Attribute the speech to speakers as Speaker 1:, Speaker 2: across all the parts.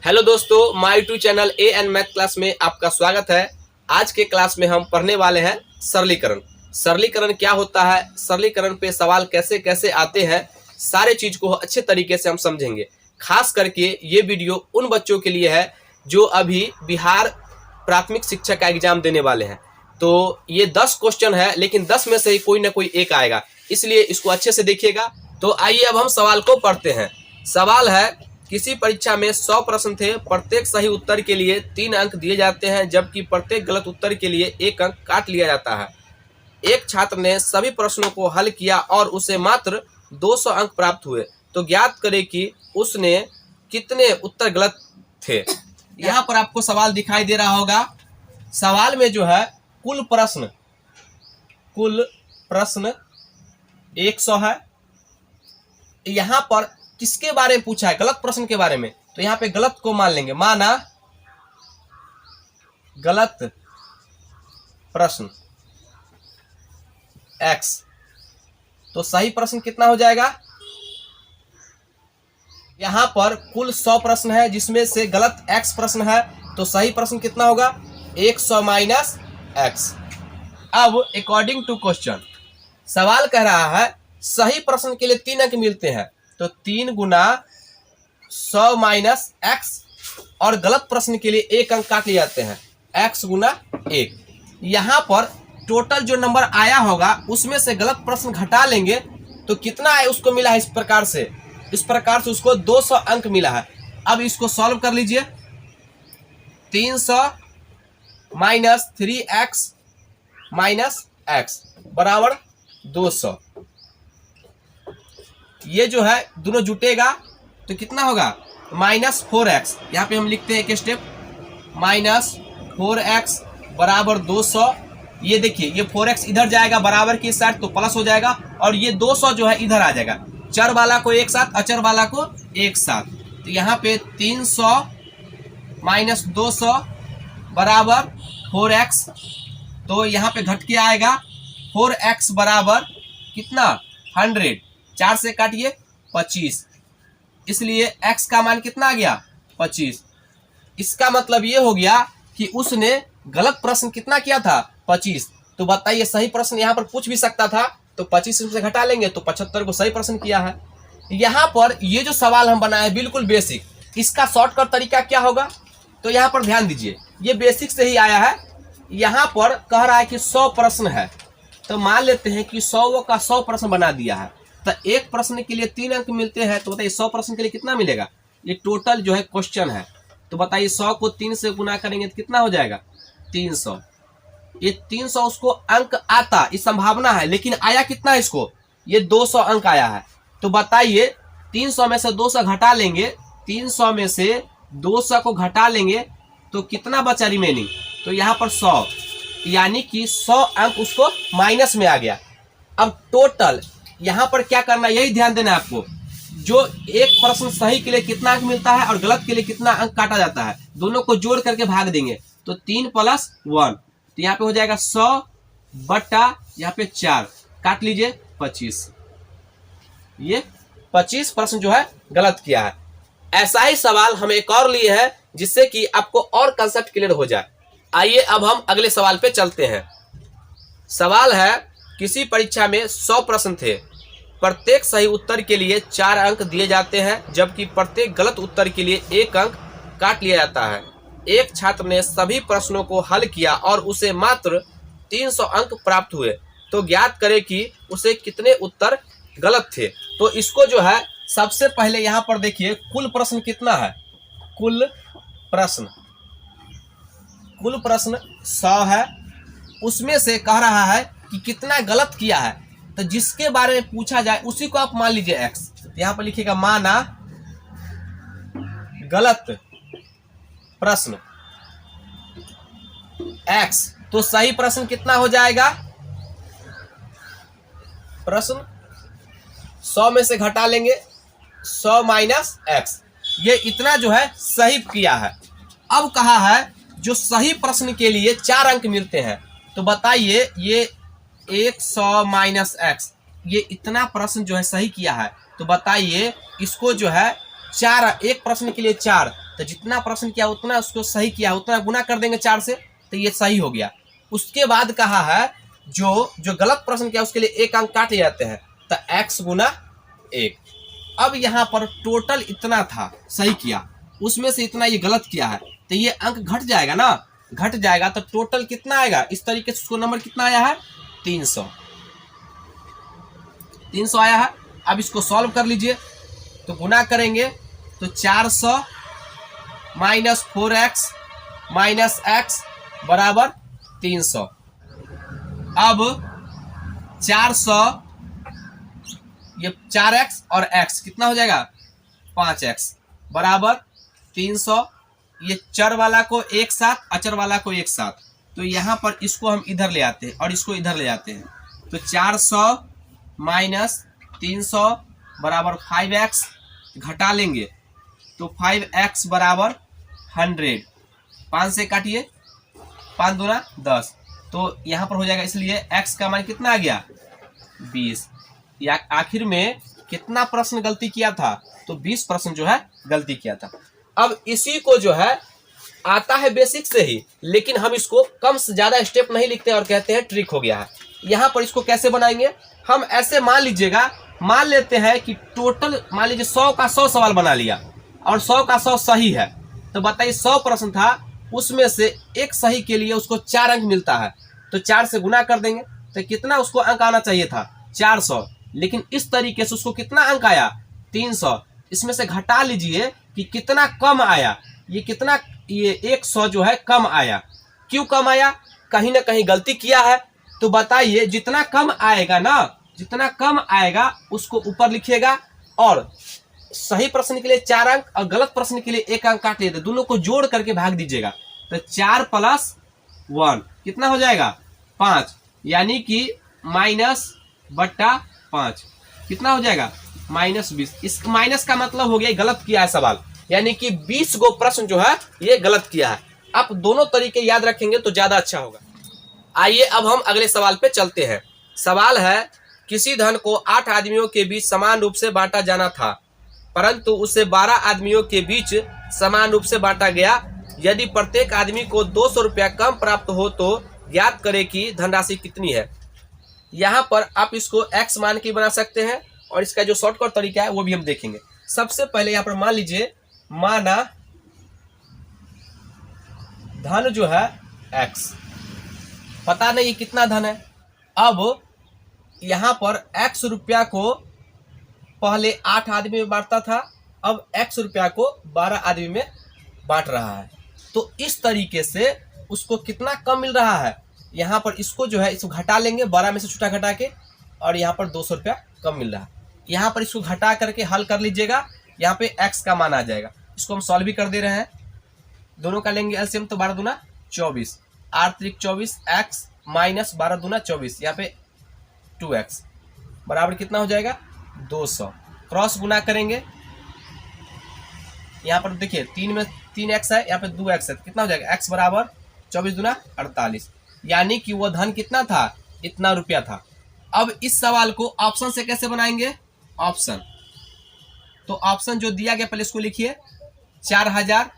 Speaker 1: Hello दोस्तों, my YouTube channel A N math class में आपका स्वागत है। आज के क्लास में हम पढ़ने वाले हैं सरलीकरण। सरलीकरण क्या होता है, सरलीकरण पे सवाल कैसे कैसे आते हैं, सारे चीज को अच्छे तरीके से हम समझेंगे। खास करके ये वीडियो उन बच्चों के लिए है जो अभी बिहार प्राथमिक शिक्षा का एग्जाम देने वाले हैं। तो ये 10 क्वेश्चन है, लेकिन 10 में से ही कोई ना कोई एक आएगा, इसलिए इसको अच्छे से देखिएगा। तो आइए अब हम सवाल को पढ़ते हैं। सवाल है, किसी परीक्षा में 100 प्रश्न थे, प्रत्येक सही उत्तर के लिए 3 अंक दिए जाते हैं, जबकि प्रत्येक गलत उत्तर के लिए 1 अंक काट लिया जाता है। एक छात्र ने सभी प्रश्नों को हल किया और उसे मात्र 200 अंक प्राप्त हुए, तो ज्ञात करें कि उसने कितने उत्तर गलत थे। यहाँ पर आपको सवाल दिखाई दे रहा होगा। सवाल में जो है कुल प्रश्न 100 है। यहाँ पर किसके बारे में पूछा है? गलत प्रश्न के बारे में। तो यहाँ पे गलत को मान लेंगे, माना गलत प्रश्न x, तो सही प्रश्न कितना हो जाएगा? यहाँ पर कुल 100 प्रश्न है, जिसमें से गलत x प्रश्न है, तो सही प्रश्न कितना होगा? 100 माइनस x। अब अकॉर्डिंग टू क्वेश्चन, सवाल कह रहा है सही प्रश्न के लिए 3 अंक मिलते हैं, तो 3 गुना 100 माइनस x, और गलत प्रश्न के लिए 1 अंक काट लिए जाते हैं, x गुना 1। यहाँ पर टोटल जो नंबर आया होगा उसमें से गलत प्रश्न घटा लेंगे, तो कितना है उसको मिला है? इस प्रकार से उसको 200 अंक मिला है। अब इसको सॉल्व कर लीजिए। 300 माइनस 3x माइनस x बराबर 200। ये जो है दोनों जुटेगा तो कितना होगा? Minus 4x। यहाँ पे हम लिखते हैं एक स्टेप, माइनस 4x बराबर 200। ये देखिए, ये 4x इधर जाएगा बराबर की साइड, तो प्लस हो जाएगा, और ये 200 जो है इधर आ जाएगा। चर वाला को एक साथ, अचर वाला को एक साथ। तो यहाँ पे 300 माइनस 200 बराबर 4x, तो यहाँ पे घट के आएगा 4x बराबर कितना? 100। 4 से काटिए 25, इसलिए x का मान कितना आ गया? 25। इसका मतलब ये हो गया कि उसने गलत प्रश्न कितना किया था? 25। तो बताइए, सही प्रश्न यहाँ पर पूछ भी सकता था, तो 25 से घटा लेंगे तो 75 को सही प्रश्न किया है। यहाँ पर ये जो सवाल हम बनाए बिल्कुल बेसिक, इसका शॉर्टकट तरीका क्या होगा? तो यहाँ पर ध्यान दीजिए, ये बेसिक से ही आया है। यहाँ पर कह रहा है कि 100 प्रश्न है, तो मान लेते हैं कि 100 का 100 प्रश्न बना दिया है, तो एक प्रश्न के लिए 3 अंक मिलते हैं, तो बताइए 100 प्रश्न के लिए कितना मिलेगा? ये टोटल जो है क्वेश्चन है, तो बताइए 100 को 3 से गुना करेंगे तो कितना हो जाएगा? 300। ये 300 उसको अंक आता, इस संभावना है, लेकिन आया कितना है इसको? ये 200 अंक आया है। तो बताइए 300 में से 200 घटा लेंगे, 300 में से 200 को घटा लेंगे तो कितना बचा रिमेनिंग? तो यहाँ पर 100, यानी कि 100 अंक उसको माइनस में आ गया। अब टोटल यहाँ पर क्या करना है, यही ध्यान देना है आपको। जो एक प्रश्न सही के लिए कितना अंक मिलता है और गलत के लिए कितना अंक काटा जाता है, दोनों को जोड़ करके भाग देंगे, तो 3 + 1, तो यहाँ पे हो जाएगा 100 बटा यहाँ पे 4, काट लीजिए 25। ये 25 प्रश्न जो है गलत किया है। ऐसा ही सवाल हम एक और लिए हैं, जिससे कि आपको और कंसेप्ट क्लियर हो जाए। आइए अब हम अगले सवाल पे चलते हैं। सवाल है, किसी परीक्षा में 100 प्रश्न थे, प्रत्येक सही उत्तर के लिए 4 अंक दिए जाते हैं, जबकि प्रत्येक गलत उत्तर के लिए 1 अंक काट लिया जाता है। एक छात्र ने सभी प्रश्नों को हल किया और उसे मात्र 300 अंक प्राप्त हुए, तो ज्ञात करें कि उसे कितने उत्तर गलत थे। तो इसको जो है सबसे पहले यहाँ पर देखिए, कुल प्रश्न कितना है? कुल प्रश्न 100 है, उसमें से कह रहा है कि कितना गलत किया है, तो जिसके बारे में पूछा जाए उसी को आप मान लीजिए x। यहाँ पर लिखिएगा, माना गलत प्रश्न x, तो सही प्रश्न कितना हो जाएगा? प्रश्न 100 में से घटा लेंगे 100 माइनस x, ये इतना जो है सही किया है। अब कहा है जो सही प्रश्न के लिए 4 अंक मिलते हैं, तो बताइए ये 100 माइनस x, ये इतना प्रश्न जो है सही किया है, तो बताइए इसको जो है 4, एक प्रश्न के लिए 4, तो जितना प्रश्न किया उतना उसको सही किया, उतना गुना कर देंगे 4 से, तो ये सही हो गया। उसके बाद कहा है जो गलत प्रश्न किया उसके लिए 1 अंक काटे जाते हैं, तो x गुना 1। अब यहाँ पर टोटल इतना था सही किया, उसमें से इतना ये गलत किया है, तो ये अंक घट जाएगा ना, घट जाएगा तो टोटल कितना आएगा, इस तरीके से उसको नंबर कितना आया है 300 आया है। अब इसको सॉल्व कर लीजिए, तो गुना करेंगे तो 400 माइनस 4x माइनस x बराबर 300। अब 400 ये 4x और x कितना हो जाएगा 5x बराबर 300। ये चर वाला को एक साथ, अचर वाला को एक साथ, तो यहाँ पर इसको हम इधर ले आते हैं और इसको इधर ले आते हैं, तो 400 माइनस 300 बराबर 5x, घटा लेंगे तो 5x बराबर 100। 5 से काटिए, 5 दूना 10, तो यहाँ पर हो जाएगा, इसलिए x का मान कितना आ गया 20। या आखिर में कितना प्रश्न गलती किया था, तो 20 प्रश्न जो है गलती किया था। अब इसी को जो है आता है बेसिक से ही, लेकिन हम इसको कम से ज्यादा स्टेप नहीं लिखते और कहते हैं ट्रिक हो गया है। यहाँ पर इसको कैसे बनाएंगे, हम ऐसे मान लीजिएगा, मान लेते हैं कि टोटल मान लीजिए 100 का 100 सवाल बना लिया और 100 का 100 सही है, तो बताइए 100 प्रश्न था, उसमें से एक सही के लिए उसको 4 अंक मिलता है, तो 4 से गुना कर देंगे, तो कितना उसको अंक आना चाहिए था 400, लेकिन इस तरीके से उसको कितना अंक आया 300। इसमें से घटा लीजिए कि कितना कम आया, ये कितना, ये 100 जो है कम आया। क्यों कम आया, कहीं ना कहीं गलती किया है, तो बताइए जितना कम आएगा ना, जितना कम आएगा उसको ऊपर लिखिएगा और सही प्रश्न के लिए 4 अंक और गलत प्रश्न के लिए 1 अंक काट लेते, दोनों को जोड़ करके भाग दीजिएगा, तो 4 + 1 कितना हो जाएगा 5, यानी कि -/5 कितना हो जाएगा -20। इस माइनस का मतलब हो गया गलत किया है सवाल, यानी कि 20 गो प्रश्न जो है ये गलत किया है। आप दोनों तरीके याद रखेंगे तो ज्यादा अच्छा होगा। आइए अब हम अगले सवाल पे चलते हैं। सवाल है, किसी धन को 8 आदमियों के बीच समान रूप से बांटा जाना था, परंतु उसे 12 आदमियों के बीच समान रूप से बांटा गया। यदि प्रत्येक आदमी को 200 रुपया कम प्राप्त हो तो ज्ञात करें कि धनराशि कितनी है। यहाँ पर आप इसको x मान के बना सकते हैं और इसका जो शॉर्टकट तरीका है वो भी हम देखेंगे। सबसे पहले यहाँ पर मान लीजिए, माना धन जो है x, पता नहीं कितना धन है। अब यहाँ पर x रुपया को पहले 8 आदमी में बांटता था, अब x रुपया को 12 आदमी में बांट रहा है, तो इस तरीके से उसको कितना कम मिल रहा है। यहाँ पर इसको जो है इसको घटा लेंगे, 12 में से छोटा घटा के, और यहाँ पर 200 रुपया कम मिल रहा है। यहाँ पर इसको घटा करके हल कर लीजिएगा, यहाँ पे x का मान आ जाएगा। इसको हम सॉल्व भी कर दे रहे हैं, दोनों का लेंगे एलसीएम, तो 12 दूना 24, 8 × 24 x माइनस 12 दूना 24, यहाँ पे 2x बराबर कितना हो जाएगा 200। क्रॉस गुना करेंगे, यहाँ पर देखिए 3 में 3x है, यहाँ पे 2x है, कितना हो जाएगा x बराबर 24 दूना 48, यानी कि वो धन कितना था, इतना रुपया था। अब इस सवाल को ऑप्शन से कैसे बनाएंगे, ऑप्शन, तो ऑप्शन जो दिया गया पहले इसको लिखिए, 4000,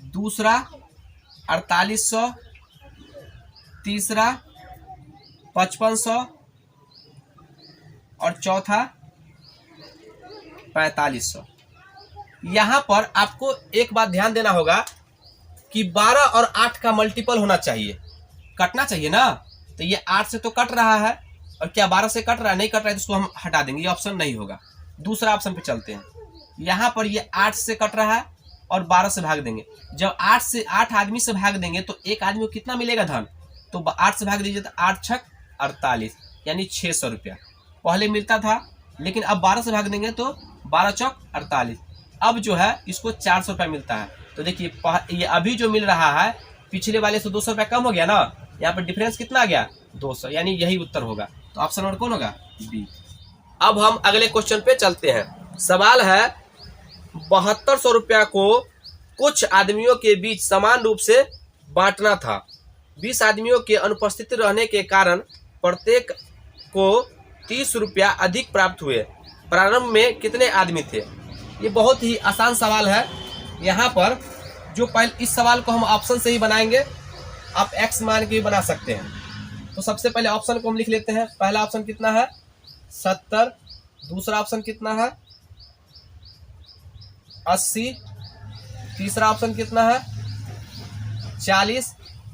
Speaker 1: दूसरा 4800, तीसरा 5500 और चौथा 4500। यहाँ पर आपको एक बात ध्यान देना होगा कि 12 और 8 का मल्टीपल होना चाहिए, कटना चाहिए ना, तो ये 8 से तो कट रहा है, और क्या 12 से कट रहा है, नहीं कट रहा है, तो इसको हम हटा देंगे, ये ऑप्शन नहीं होगा। दूसरा ऑप्शन पे चलते हैं, यहाँ पर ये 8 से कट रहा है और 12 से भाग देंगे। जब 8 आदमी से भाग देंगे तो एक आदमी को कितना मिलेगा धन, तो 8 से भाग दीजिए तो 8 × 6 = 48, यानी 600 रुपया पहले मिलता था, लेकिन अब 12 से भाग देंगे तो 12 × 4 = 48, अब जो है इसको 400 रुपया मिलता है। तो देखिए ये अभी जो मिल रहा है पिछले वाले से 200 रुपया कम हो गया ना, यहाँ पर डिफरेंस कितना आ गया 200, यानी यही उत्तर होगा। तो ऑप्शन नंबर कौन होगा, बी। अब हम अगले क्वेश्चन पे चलते हैं। सवाल है, 7200 रुपया को कुछ आदमियों के बीच समान रूप से बांटना था। 20 आदमियों के अनुपस्थित रहने के कारण प्रत्येक को 30 रुपया अधिक प्राप्त हुए। प्रारंभ में कितने आदमी थे। ये बहुत ही आसान सवाल है, यहाँ पर जो पहले इस सवाल को हम ऑप्शन से ही बनाएंगे, आप x मान के भी बना सकते हैं। तो सबसे पहले ऑप्शन को हम लिख लेते हैं। पहला ऑप्शन कितना है 70, दूसरा ऑप्शन कितना है 80, तीसरा ऑप्शन कितना है 40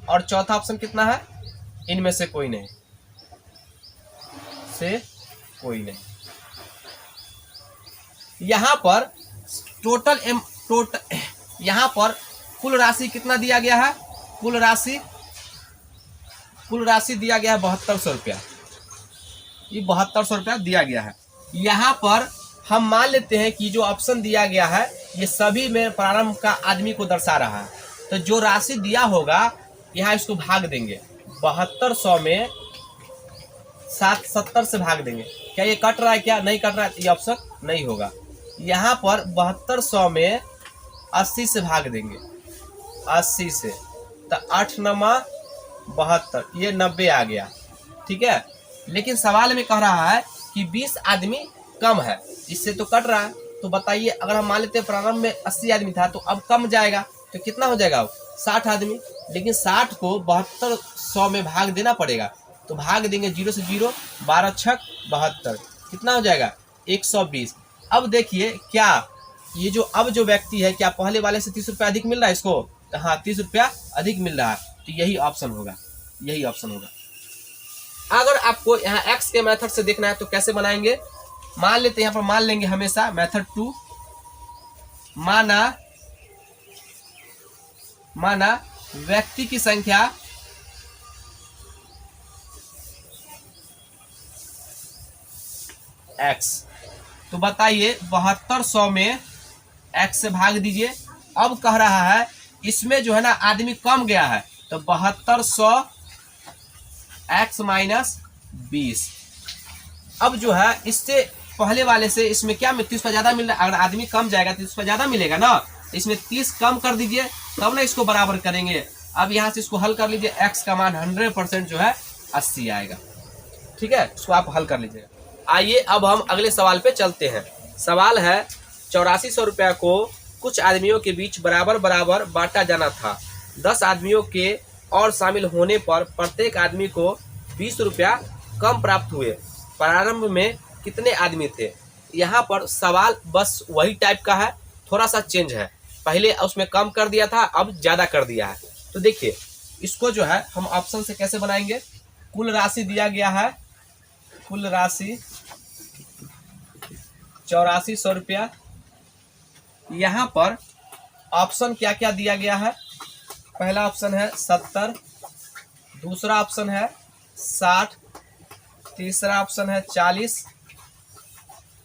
Speaker 1: और चौथा ऑप्शन कितना है इनमें से कोई नहीं, यहाँ पर टोटल यहाँ पर कुल राशि कितना दिया गया है, कुल राशि दिया गया है 7200 रुपया। ये 7200 रुपया दिया गया है। यहाँ पर हम मान लेते हैं कि जो ऑप्शन दिया गया है ये सभी में प्रारंभ का आदमी को दर्शा रहा है। तो जो राशि दिया होगा यहाँ इसको भाग देंगे, 7200 में 70 से भाग देंगे। क्या ये कट रहा है, क्या नहीं कट रहा है, ये ऑप्शन नहीं होगा। यहाँ पर 7200 में 80 से भाग देंगे, 80 से, तो 8 नमा 72, ये 90 आ गया। ठीक है, लेकिन सवाल में कह रहा है कि 20 आदमी कम है, इससे तो कट रहा है। तो बताइए, अगर हम मान लेते हैं प्रारंभ में 80 आदमी था तो अब कम जाएगा, तो कितना हो जाएगा 60 आदमी। लेकिन 60 को 7200 में भाग देना पड़ेगा, तो भाग देंगे 0 से 0, 12 छक 72, कितना हो जाएगा 120। अब देखिए क्या ये जो व्यक्ति है, क्या पहले वाले से 30 रुपया अधिक मिल रहा है इसको? तो हाँ 30 रुपया अधिक मिल रहा है, तो यही ऑप्शन होगा, यही ऑप्शन होगा। अगर आपको यहाँ x के मेथड से देखना है तो कैसे बनाएंगे, मान लेते हैं यहाँ पर मान लेंगे हमेशा मेथड 2। माना व्यक्ति की संख्या x, तो बताइए 7200 में x से भाग दीजिए। अब कह रहा है इसमें जो है ना आदमी कम गया है, तो 7200 x माइनस 20। अब जो है इससे पहले वाले से इसमें क्या 30 रुपया ज्यादा मिल रहा है, अगर आदमी कम जाएगा 30 रुपया ज्यादा मिलेगा ना, इसमें 30 कम कर दीजिए तब ना इसको बराबर करेंगे। अब यहाँ से इसको हल कर लीजिए, x का मान 100% जो है 80 आएगा। ठीक है, इसको आप हल कर लीजिएगा। आइए अब हम अगले सवाल पे चलते हैं। सवाल है 8400 रुपया को कुछ आदमियों के बीच बराबर बराबर बांटा जाना था। 10 आदमियों के और शामिल होने पर प्रत्येक आदमी को 20 रुपया कम प्राप्त हुए। प्रारंभ में कितने आदमी थे? यहाँ पर सवाल बस वही टाइप का है, थोड़ा सा चेंज है। पहले उसमें कम कर दिया था, अब ज़्यादा कर दिया है। तो देखिए इसको जो है हम ऑप्शन से कैसे बनाएंगे। कुल राशि दिया गया है, कुल राशि 8400 रुपया। यहाँ पर ऑप्शन क्या क्या दिया गया है, पहला ऑप्शन है 70, दूसरा ऑप्शन है 60, तीसरा ऑप्शन है 40,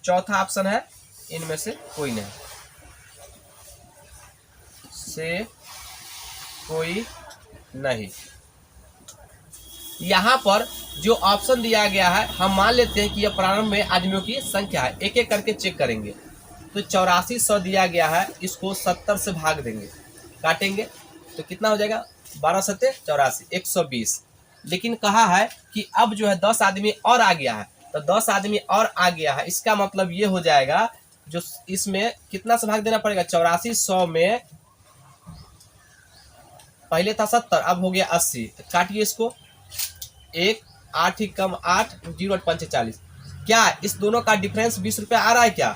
Speaker 1: चौथा ऑप्शन है इनमें से कोई नहीं, यहाँ पर जो ऑप्शन दिया गया है हम मान लेते हैं कि यह प्रारंभ में आदमियों की संख्या है, एक एक करके चेक करेंगे। तो 8400 दिया गया है, इसको 70 से भाग देंगे, काटेंगे तो कितना हो जाएगा 12 सत्ते 84, 120। लेकिन कहा है कि अब जो है 10 आदमी और आ गया है, तो 10 आदमी और आ गया है, इसका मतलब ये हो जाएगा जो इसमें कितना से भाग देना पड़ेगा, 8400 में पहले था 70, अब हो गया 80। तो काटिए इसको, 1 8 ही कम 8, 0 8 5 40। क्या इस दोनों का डिफरेंस 20 रुपया आ रहा है? क्या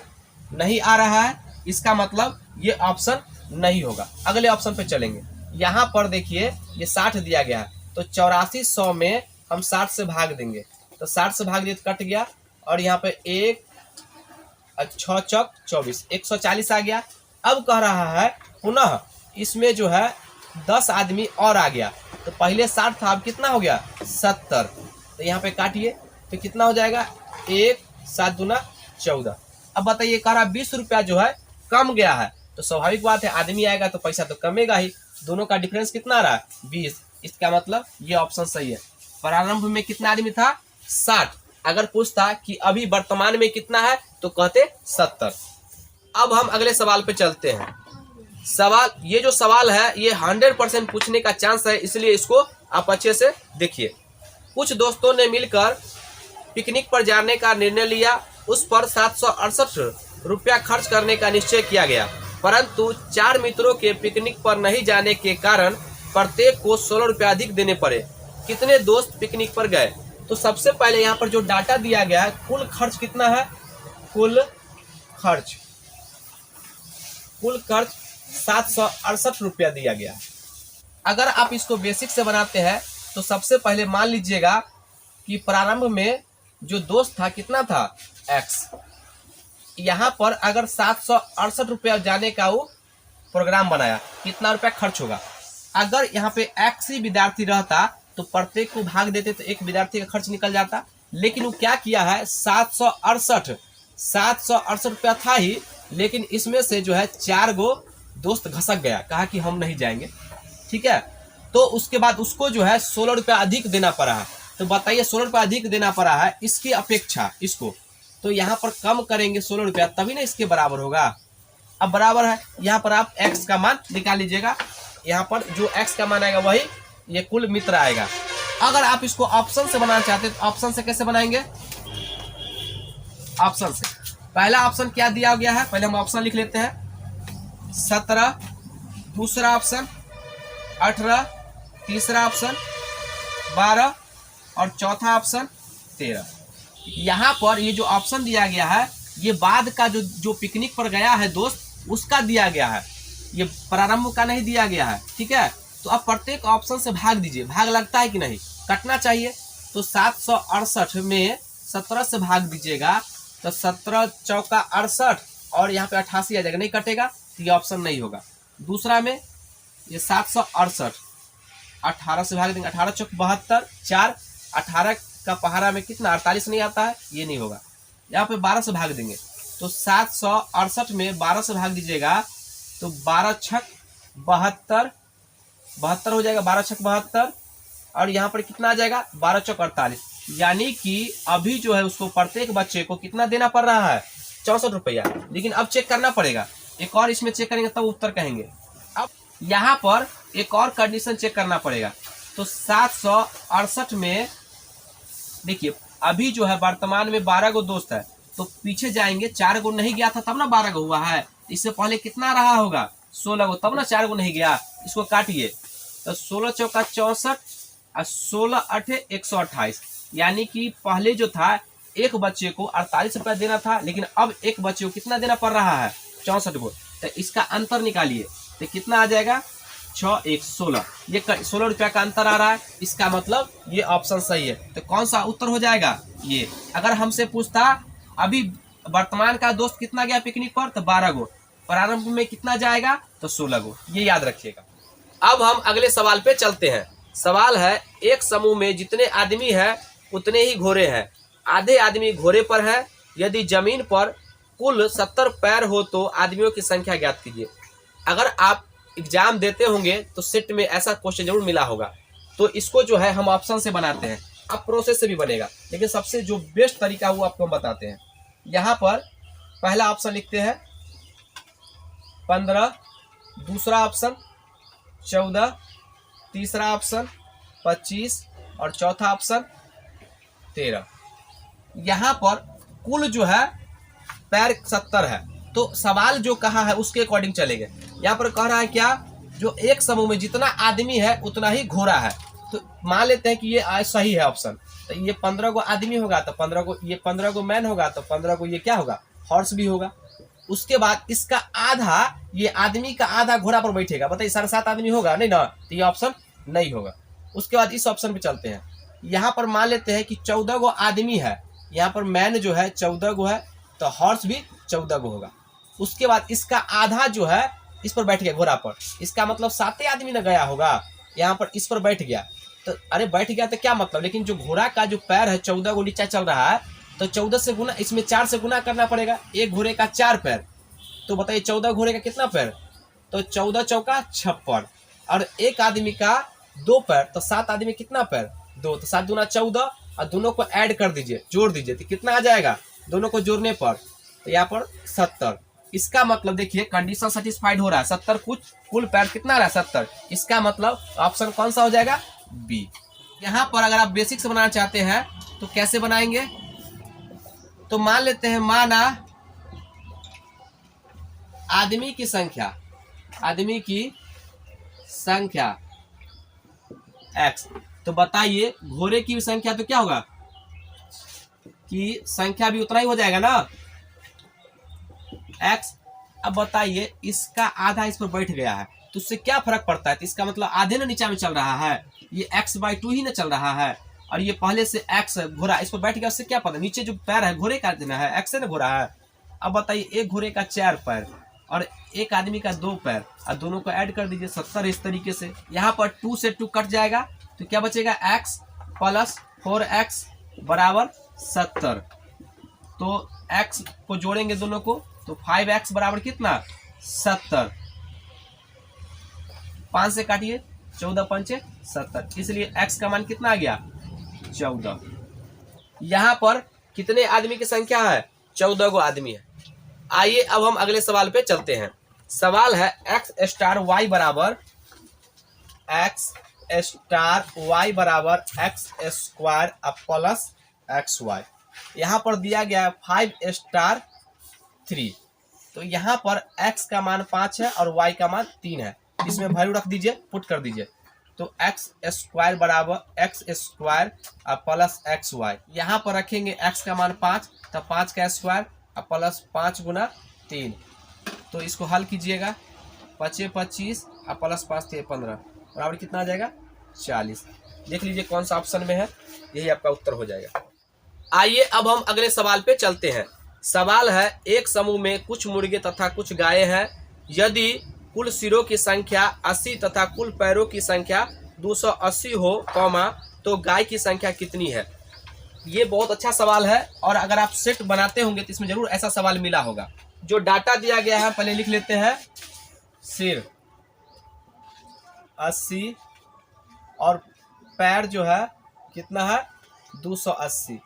Speaker 1: नहीं आ रहा है, इसका मतलब ये ऑप्शन नहीं होगा। अगले ऑप्शन पे चलेंगे। यहाँ पर देखिए ये 60 दिया गया है, तो 8400 में हम 60 से भाग देंगे, तो 60 से भाग दिए तो कट गया, और यहाँ पे 1 6 चौक 24, 140 आ गया। अब कह रहा है पुनः इसमें जो है 10 आदमी और आ गया, तो पहले 60 था, अब कितना हो गया 70। तो यहाँ पे काटिए तो कितना हो जाएगा 1 7 दूना 14। अब बताइए कह रहा 20 रुपया जो है कम गया है, तो स्वाभाविक बात है आदमी आएगा तो पैसा तो कमेगा ही। दोनों का डिफरेंस कितना आ रहा है 20, इसका मतलब ये ऑप्शन सही है। प्रारंभ में कितना आदमी था 60, अगर पूछता कि अभी वर्तमान में कितना है तो कहते 70। अब हम अगले सवाल पे चलते हैं। ये जो सवाल है ये 100% पूछने का चांस है, इसलिए इसको आप अच्छे से देखिए। कुछ दोस्तों ने मिलकर पिकनिक पर जाने का निर्णय लिया, उस पर 768 रुपया खर्च करने का निश्चय किया गया। परंतु 4 मित्रों के पिकनिक पर नहीं जाने के कारण प्रत्येक को 16 रुपये अधिक देने पड़े। कितने दोस्त पिकनिक पर गए? तो सबसे पहले यहाँ पर जो डाटा दिया गया है, कुल खर्च कितना है? कुल खर्च 768 रुपया दिया गया। अगर आप इसको बेसिक से बनाते हैं तो सबसे पहले मान लीजिएगा कि प्रारंभ में जो दोस्त था कितना था? x। यहाँ पर अगर 768 रुपया जाने का वो प्रोग्राम बनाया, कितना रुपया खर्च होगा? अगर यहाँ पे x ही विद्यार्थी रहता तो प्रत्येक को भाग देते तो एक विद्यार्थी का खर्च निकल जाता। लेकिन वो क्या किया है, 768 रुपया था ही, लेकिन इसमें से जो है 4 गो दोस्त घसक गया, कहा कि हम नहीं जाएंगे। ठीक है, तो उसके बाद उसको जो है 16 रुपया अधिक देना पड़ा है। तो बताइए 16 रुपया अधिक देना पड़ा है इसकी अपेक्षा इसको, तो यहाँ पर कम करेंगे 16 रुपया तभी ना इसके बराबर होगा। अब बराबर है, यहाँ पर आप x का मान निकाल लीजिएगा। यहाँ पर जो x का मान आएगा वही ये कुल मित्र आएगा। अगर आप इसको ऑप्शन से बनाना चाहते हैं तो ऑप्शन से कैसे बनाएंगे? ऑप्शन से पहला ऑप्शन क्या दिया गया है, पहले हम ऑप्शन लिख लेते हैं। 17 दूसरा ऑप्शन, 18 तीसरा ऑप्शन, 12 और चौथा ऑप्शन 13। यहाँ पर ये जो ऑप्शन दिया गया है ये बाद का जो पिकनिक पर गया है दोस्त उसका दिया गया है, ये प्रारंभ का नहीं दिया गया है। ठीक है, तो अब प्रत्येक ऑप्शन से भाग दीजिए, भाग लगता है कि नहीं? कटना चाहिए। तो 768 में 17 से भाग दीजिएगा तो 17 चौका 68 और यहाँ पे 88 आ जाएगा, नहीं कटेगा तो ये ऑप्शन नहीं होगा। दूसरा में ये 768 18 से भाग देंगे, 18 चौक 72, 4 18 का पहाड़ा में कितना 48 नहीं आता है, ये नहीं होगा। यहाँ पे 12 से भाग देंगे तो 768 में 12 से भाग दीजिएगा तो 12 छक 72 हो जाएगा, 12 छक 72 और यहाँ पर कितना आ जाएगा 12 चौक 48। यानी कि अभी जो है उसको प्रत्येक बच्चे को कितना देना पड़ रहा है 64 रुपया। लेकिन अब चेक करना पड़ेगा, एक और इसमें चेक करेंगे तब उत्तर कहेंगे। अब यहाँ पर एक और कंडीशन चेक करना पड़ेगा। तो 768 में देखिए अभी जो है वर्तमान में 12 गो दोस्त है, तो पीछे जाएंगे 4 गो नहीं गया था तब ना 12 गो हुआ है। इससे पहले कितना रहा होगा 16 गो, तब ना 4 गो नहीं गया। इसको काटिए तो 16 चौका 64 और 16 8 128, यानी कि पहले जो था एक बच्चे को 48 रुपया देना था, लेकिन अब एक बच्चे को कितना देना पड़ रहा है 64 गो। तो इसका अंतर निकालिए तो कितना आ जाएगा 6 1 16, ये 16 रुपया का अंतर आ रहा है। इसका मतलब ये ऑप्शन सही है। तो कौन सा उत्तर हो जाएगा ये? अगर हमसे पूछता अभी वर्तमान का दोस्त कितना गया पिकनिक पर तो 12 गो, प्रारंभ में कितना जाएगा तो 16 गो, ये याद रखिएगा। अब हम अगले सवाल पे चलते हैं। सवाल है एक समूह में जितने आदमी हैं उतने ही घोड़े हैं, आधे आदमी घोड़े पर है, यदि जमीन पर कुल 70 पैर हो तो आदमियों की संख्या ज्ञात कीजिए। अगर आप एग्जाम देते होंगे तो सेट में ऐसा क्वेश्चन जरूर मिला होगा। तो इसको जो है हम ऑप्शन से बनाते हैं, अब प्रोसेस से भी बनेगा, लेकिन सबसे जो बेस्ट तरीका वो आपको हम बताते हैं। यहाँ पर पहला ऑप्शन लिखते हैं 15, दूसरा ऑप्शन 14, तीसरा ऑप्शन 25 और चौथा ऑप्शन 13। यहाँ पर कुल जो है पैर 70 है, तो सवाल जो कहा है उसके अकॉर्डिंग चलेंगे। यहाँ पर कह रहा है क्या, जो एक समूह में जितना आदमी है उतना ही घोड़ा है। तो मान लेते हैं कि ये सही है ऑप्शन। तो ये 15 गो आदमी होगा तो 15 गो ये 15 गो मैन होगा तो 15 गो ये क्या होगा हॉर्स भी होगा। उसके बाद इसका आधा, ये आदमी का आधा घोड़ा पर बैठेगा। बताइए 7.5 आदमी होगा नहीं ना, तो ये ऑप्शन नहीं होगा। उसके बाद इस ऑप्शन पे चलते हैं। यहाँ पर मान लेते हैं कि 14 गो आदमी है, यहाँ पर मैन जो है 14 गो है तो हॉर्स भी 14 गो होगा। उसके बाद इसका आधा जो है इस पर बैठ गया घोड़ा पर, इसका मतलब 7 आदमी न गया होगा, यहाँ पर इस पर बैठ गया। तो अरे बैठ गया तो क्या मतलब, लेकिन जो घोड़ा का जो पैर है 14 गो नीचा चल रहा है, तो 14 से गुना, इसमें 4 से गुना करना पड़ेगा। एक घोड़े का 4 पैर, तो बताइए 14 घोड़े का कितना पैर, तो 14 चौका 56 और एक आदमी का 2 पैर, तो 7 आदमी कितना पैर 2, तो 7 दूना 14 और दोनों को ऐड कर दीजिए, जोड़ दीजिए तो कितना आ जाएगा दोनों को जोड़ने पर, तो यहाँ पर 70। इसका मतलब देखिए कंडीशन सेटिस्फाइड हो रहा है, 70 कुल पैर कितना रहा है 70। इसका मतलब ऑप्शन कौन सा हो जाएगा बी। यहाँ पर अगर आप बेसिक से बनाना चाहते हैं तो कैसे बनाएंगे, तो मान लेते हैं माना आदमी की संख्या x, तो बताइए घोड़े की संख्या तो क्या होगा कि संख्या भी उतना ही हो जाएगा ना x। अब बताइए इसका आधा इस पर बैठ गया है तो उससे क्या फर्क पड़ता है, तो इसका मतलब आधे ना नीचा में चल रहा है, ये x/2 ही ना चल रहा है, और ये पहले से x घोड़ा इस पर बैठ गया, उससे क्या पता नीचे जो पैर है घोड़े का देना है, x से ना घोड़ा है। अब बताइए एक घोड़े का 4 पैर और एक आदमी का 2 पैर, और दोनों को ऐड कर दीजिए 70 इस तरीके से। यहाँ पर 2 से 2 कट जाएगा तो क्या बचेगा x + 4x बराबर 70। तो x को जोड़ेंगे दोनों को तो 5x बराबर कितना 70, 5 से काटिए 14 पंचे 70, इसलिए x का मान कितना आ गया 14। यहाँ पर कितने आदमी की संख्या है 14 गो आदमी है। आइए अब हम अगले सवाल पे चलते हैं। सवाल है x⁻y बराबर x² + xy। यहाँ पर दिया गया है 5⁻3, तो यहाँ पर x का मान 5 है और y का मान 3 है, इसमें वैल्यू रख दीजिए, पुट कर दीजिए। तो x² बराबर x² + xy, यहाँ पर रखेंगे x का मान 5, तो 5 का स्क्वायर प्लस 5 गुना 3, तो इसको हल कीजिएगा 5 25 प्लस 5 15 बराबर कितना आ जाएगा 40। देख लीजिए कौन सा ऑप्शन में है, यही आपका उत्तर हो जाएगा। आइए अब हम अगले सवाल पे चलते हैं। सवाल है एक समूह में कुछ मुर्गे तथा कुछ गायें हैं, यदि कुल सिरों की संख्या 80 तथा कुल पैरों की संख्या 280 हो तो गाय की संख्या कितनी है। ये बहुत अच्छा सवाल है और अगर आप सेट बनाते होंगे तो इसमें जरूर ऐसा सवाल मिला होगा। जो डाटा दिया गया है पहले लिख लेते हैं, सिर 80 और पैर जो है कितना है 280।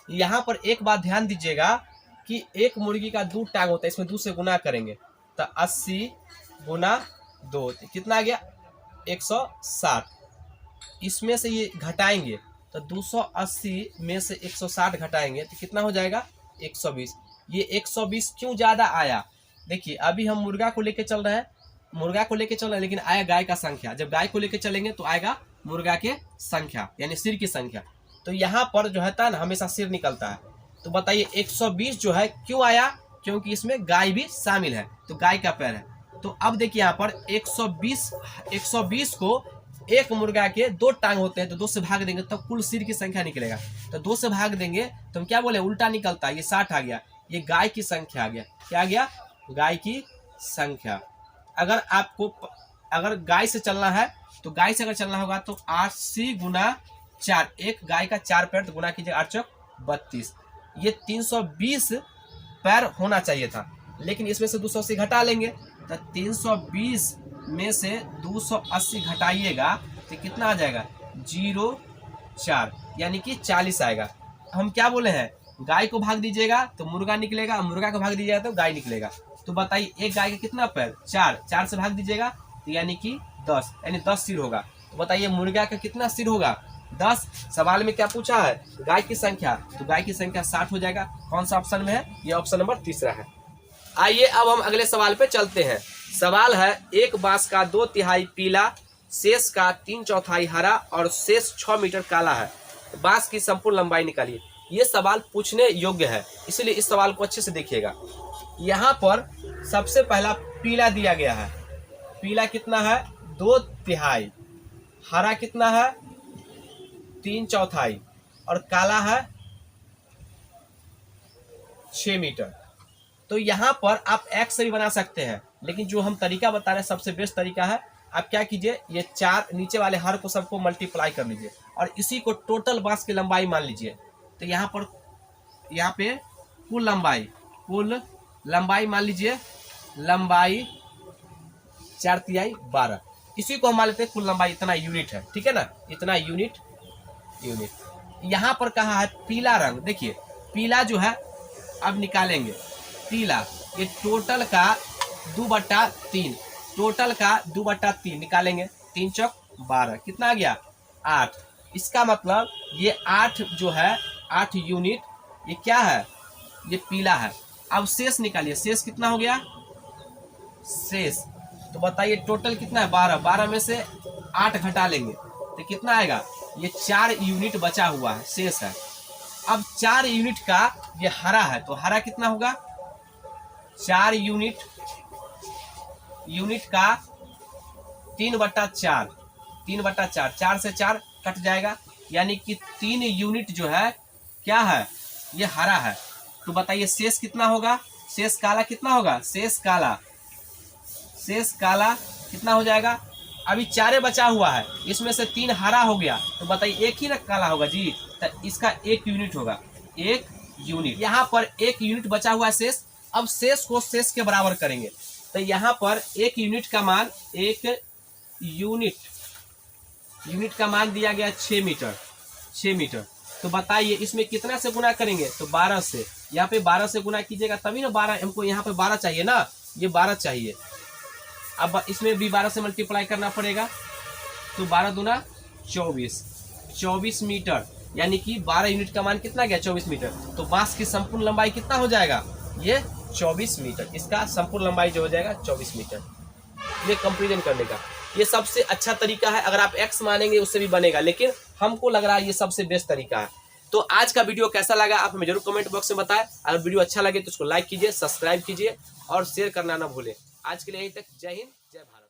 Speaker 1: यहाँ पर एक बात ध्यान दीजिएगा कि एक मुर्गी का 2 टांग होता है, इसमें 2 से गुना करेंगे तो 80 गुना 2 कितना आ गया 160। इसमें से ये घटाएंगे तो 280 में से 160 घटाएंगे तो कितना हो जाएगा 120। ये 120 क्यों ज़्यादा आया, देखिए अभी हम मुर्गा को लेके चल रहे हैं, लेकिन आया गाय का संख्या। जब गाय को लेके चलेंगे तो आएगा मुर्गा के संख्या यानी सिर की संख्या। तो यहाँ पर जो है ना हमेशा सिर निकलता है। तो बताइए 120 जो है क्यों आया, क्योंकि इसमें गाय भी शामिल है, तो गाय का पैर है। तो अब देखिए यहाँ पर 120 को एक मुर्गा के 2 टांग होते हैं तो 2 से भाग देंगे तो कुल सिर की संख्या निकलेगा। तो 2 से भाग देंगे तो हम क्या बोले उल्टा निकलता है, ये 60 आ गया, ये गाय की संख्या आ गया। क्या आ गया गाय की संख्या। अगर गाय से चलना है तो गाय से अगर चलना होगा तो 80 गुना 4, एक गाय का 4 पैर तो गुना कीजिए 8 चौक 32, ये 320 पैर होना चाहिए था, लेकिन इसमें से 280 घटा लेंगे तो 320 में से 280 घटाइएगा तो कितना आ जाएगा 0,4 यानी कि 40 आएगा। हम क्या बोले हैं गाय को भाग दीजिएगा तो मुर्गा निकलेगा, मुर्गा को भाग दीजिएगा तो गाय निकलेगा। तो बताइए एक गाय का कितना पैर 4 से भाग दीजिएगा तो यानी कि 10, यानी 10 सिर होगा। तो बताइए मुर्गा का कितना सिर होगा 10। सवाल में क्या पूछा है गाय की संख्या, तो गाय की संख्या 60 हो जाएगा। कौन सा ऑप्शन में है, ये ऑप्शन नंबर 3 है। आइए अब हम अगले सवाल पे चलते हैं। सवाल है एक बांस का 2/3 पीला, शेष का 3/4 हरा और शेष 6 मीटर काला है, बांस की संपूर्ण लंबाई निकालिए। ये सवाल पूछने योग्य है, इसलिए इस सवाल को अच्छे से देखिएगा। यहाँ पर सबसे पहला पीला दिया गया है, पीला कितना है 2/3, हरा कितना है 3/4 और काला है 6 मीटर। तो यहाँ पर आप x से भी बना सकते हैं, लेकिन जो हम तरीका बता रहे हैं सबसे बेस्ट तरीका है, आप क्या कीजिए ये 4 नीचे वाले हर को सबको मल्टीप्लाई कर लीजिए और इसी को टोटल बांस की लंबाई मान लीजिए। तो यहाँ पे कुल लंबाई मान लीजिए, लंबाई 4/3 12, इसी को हम मान लेते हैं कुल लंबाई इतना यूनिट है, ठीक है ना, इतना यूनिट। यहाँ पर कहा है पीला रंग, देखिए पीला जो है अब निकालेंगे पीला, ये टोटल का 2/3, टोटल का 2/3 निकालेंगे, 3 चौक 12 कितना आ गया 8। इसका मतलब ये 8 जो है 8 यूनिट, ये क्या है ये पीला है। अब शेष निकालिए, शेष कितना हो गया शेष। तो बताइए टोटल कितना है 12, 12 में से 8 घटा लेंगे तो कितना आएगा, ये 4 यूनिट बचा हुआ है, शेष है। अब 4 यूनिट का ये हरा है, तो हरा कितना होगा, 4 यूनिट का 3/4, 3/4, 4 से 4 कट जाएगा, यानी कि 3 यूनिट जो है क्या है, ये हरा है। तो बताइए शेष कितना होगा, शेष काला कितना होगा, शेष काला कितना हो जाएगा, अभी 4 बचा हुआ है, इसमें से 3 हरा हो गया, तो बताइए एक ही ना काला होगा जी, तो इसका 1 यूनिट होगा, 1 यूनिट। यहाँ पर 1 यूनिट बचा हुआ है शेष। अब शेष को शेष के बराबर करेंगे, तो यहाँ पर 1 यूनिट का मान, 1 यूनिट का मान दिया गया 6 मीटर, 6 मीटर। तो बताइए इसमें कितना से गुना करेंगे, तो 12 से, यहाँ पे 12 से गुना कीजिएगा तभी ना 12, हमको यहाँ पे 12 चाहिए ना, ये 12 चाहिए। अब इसमें भी 12 से मल्टीप्लाई करना पड़ेगा, तो 12 दूना 24 मीटर, यानी कि 12 यूनिट का मान कितना गया, 24 मीटर। तो बांस की संपूर्ण लंबाई कितना हो जाएगा, ये 24 मीटर, इसका संपूर्ण लंबाई जो हो जाएगा 24 मीटर। ये कंपेरिजन करने का ये सबसे अच्छा तरीका है। अगर आप x मानेंगे उससे भी बनेगा, लेकिन हमको लग रहा है ये सबसे बेस्ट तरीका है। तो आज का वीडियो कैसा लगा आप हमें जरूर कमेंट बॉक्स में बताएं। अगर वीडियो अच्छा लगे तो उसको लाइक कीजिए, सब्सक्राइब कीजिए और शेयर करना ना भूलें। आज के लिए यहीं तक, जय हिंद, जय भारत।